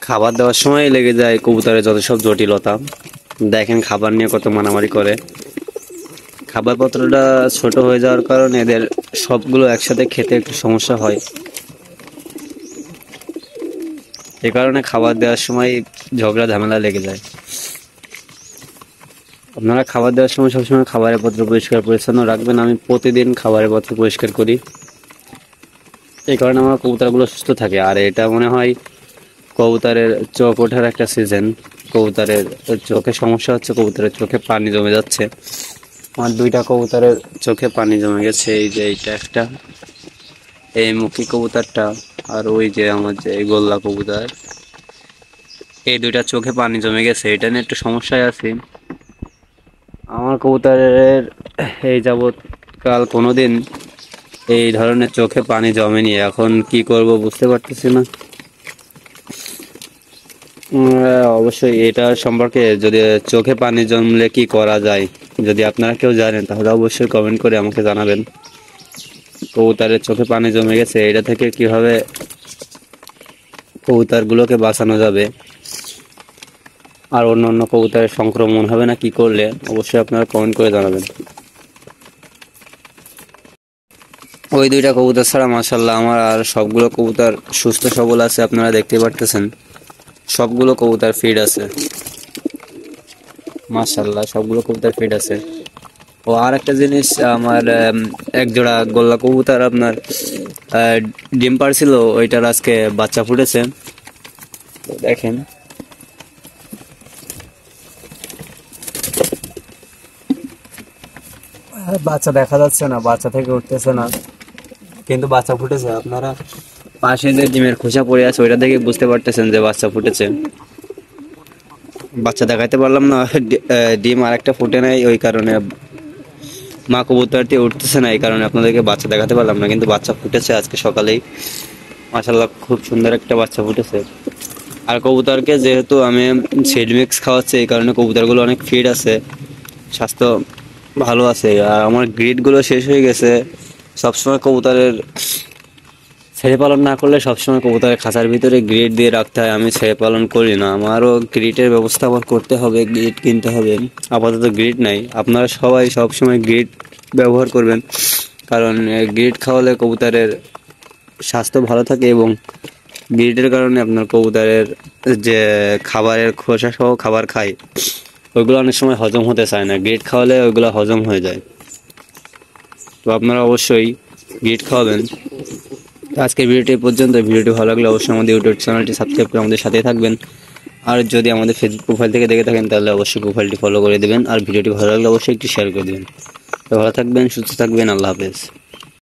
খাবার দেওয়ার সময় লেগে যায় কবুতরের যত সব জটিলতা। দেখেন খাবার নিয়ে কত মারামারি করে। খাবার পত্রটা ছোট হয়ে যাওয়ার কারণে এদের সবগুলো একসাথে খেতে একটু সমস্যা হয়। এ কারণে খাবার দেওয়ার সময় ঝগড়া ঝামেলা লেগে যায়। আপনারা খাবার দেওয়ার সময় সবসময় খাবারের পত্র পরিষ্কার পরিচ্ছন্ন রাখবেন। আমি প্রতিদিন খাবারের পত্র পরিষ্কার করি, এই কারণে আমার কবুতরগুলো সুস্থ থাকে। আর এটা মনে হয় কবুতরের চোখ ওঠার একটা সিজন। কবুতরের চোখে সমস্যা হচ্ছে, কবুতরের চোখে পানি জমে যাচ্ছে। আমার দুইটা কবুতরের চোখে পানি জমে গেছে। এই যে এইটা একটা, এই মুখী কবুতরটা, আর ওই যে আমার যে এই গোল্লা কবুতর, এই দুইটা চোখে পানি জমে গেছে। এটা নিয়ে একটু সমস্যায় আছি। আমার কবুতরের এই যাবৎ কাল কোনোদিন এই ধরনের চোখে পানি জমেনি। এখন কি করব বুঝতে পারতেছি না। অবশ্যই এটা সম্পর্কে যদি চোখে পানি জমলে কি করা যায়, যদি আপনারা কেউ জানেন তাহলে অবশ্যই কমেন্ট করে আমাকে জানাবেন। কবুতরের চোখে পানি জমে গেছে, এটা থেকে কিভাবে কবুতরগুলোকে বাঁচানো যাবে, আর অন্য অন্য কবুতরের সংক্রমণ হবে না কি করলে, অবশ্যই আপনারা কমেন্ট করে জানাবেন। ওই দুইটা কবুতর ছাড়া মাশাআল্লাহ আমার আর সবগুলো কবুতর সুস্থ সবল আছে। আপনারা দেখতে পারতেছেন সবগুলো কবুতর ফিট আছে, মাশাআল্লাহ সবগুলো কবুতর ফিট আছে। ও আর একটা জিনিস, আমার এক জোড়া গোল্লা কবুতর আপনার ডিম পাড়ছিল, ওইটার আজকে বাচ্চা ফুটেছে। দেখেন বাচ্চা দেখা যাচ্ছে না, বাচ্চা থেকে উঠতেছে না, কিন্তু বাচ্চা ফুটেছে। আপনারা পাশে যে ডিমের খোসা পড়ে আছে ওইটা দেখে বুঝতে পারতেছেন যে বাচ্চা ফুটেছে। বাচ্চা দেখাইতে পারলাম না, ডিম আর একটা ফুটে নাই, ওই কারণে মা কবুতরটি উঠতেছে না, এই কারণে আপনাদেরকে বাচ্চা দেখাতে পারলাম না। কিন্তু বাচ্চা ফুটেছে আজকে সকালেই, মাশাআল্লাহ খুব সুন্দর একটা বাচ্চা ফুটেছে। আর কবুতরকে যেহেতু আমি সিড মিক্স খাওয়াচ্ছি, এই কারণে কবুতরগুলো অনেক ফিট আছে, স্বাস্থ্য ভালো আছে। আর আমার গ্রিডগুলো শেষ হয়ে গেছে। সবসময় কবুতরের ছেড়ে পালন না করলে সবসময় কবুতরের খাঁচার ভিতরে গ্রিড দিয়ে রাখতে হয়। আমি ছেড়ে পালন করি না, আমারও গ্রিডের ব্যবস্থা আমার করতে হবে, গ্রিড কিনতে হবে। আপাতত গ্রিড নাই। আপনারা সবাই সবসময় গ্রিড ব্যবহার করবেন, কারণ গ্রিড খাওয়ালে কবুতরের স্বাস্থ্য ভালো থাকে, এবং গ্রিডের কারণে আপনার কবুতরের যে খাবারের খোসা সহ খাবার খায় ওইগুলো অনেক সময় হজম হতে চায় না, গ্রিড খাওয়ালে ওইগুলো হজম হয়ে যায়। তো আপনারা অবশ্যই গ্রিড খাওয়াবেন। আজকের ভিডিওটি পর্যন্ত। ভিডিওটি ভালো লাগলে অবশ্যই আমাদের ইউটিউব চ্যানেলটি সাবস্ক্রাইব করে আমাদের সাথে থাকবেন। আর যদি আমাদের ফেসবুক প্রোফাইল থেকে দেখে থাকেন তাহলে অবশ্যই প্রোফাইলটি ফলো করে দেবেন। আর ভিডিওটি ভালো লাগলে অবশ্যই একটু শেয়ার করে দেবেন। তো ভালো থাকবেন, সুস্থ থাকবেন, আল্লাহ হাফেজ।